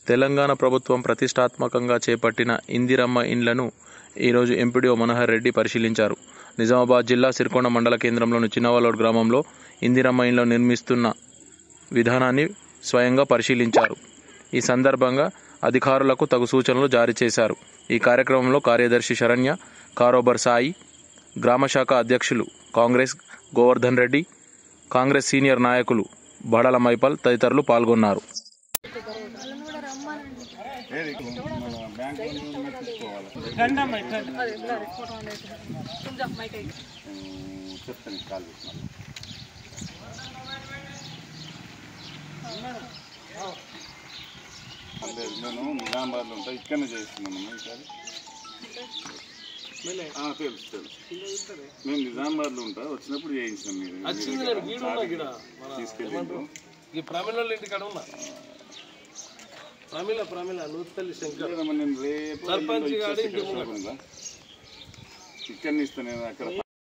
తెలంగాణ ప్రభుత్వం ప్రతిష్టాత్మకంగా చేపట్టిన ఇందిరమ్మ ఇండ్లను ఈరోజు ఎంపీడీఓ మనోహర్ రెడ్డి పరిశీలించారు. నిజామాబాద్ జిల్లా సిరికొండ మండల కేంద్రంలోని చిన్నవలోడ్ గ్రామంలో ఇందిరమ్మ ఇండ్లను నిర్మిస్తున్న విధానాన్ని స్వయంగా పరిశీలించారు. ఈ సందర్భంగా అధికారులకు తగు సూచనలు జారీ చేశారు. ఈ కార్యక్రమంలో కార్యదర్శి శరణ్య, కారోబర్ సాయి, గ్రామశాఖ అధ్యక్షులు కాంగ్రెస్ గోవర్ధన్ రెడ్డి, కాంగ్రెస్ సీనియర్ నాయకులు బడల మైపాల్ తదితరులు పాల్గొన్నారు. నేను నిజామాబాద్లో ఉంటా, ఇక్కడనే చేస్తున్నాను. తెలుసు మేము నిజామాబాద్లో ఉంటా, వచ్చినప్పుడు చేయించినాం. మీరు తీసుకెళ్ళి ఇక్కడనే ఇస్తాను నేను అక్కడ.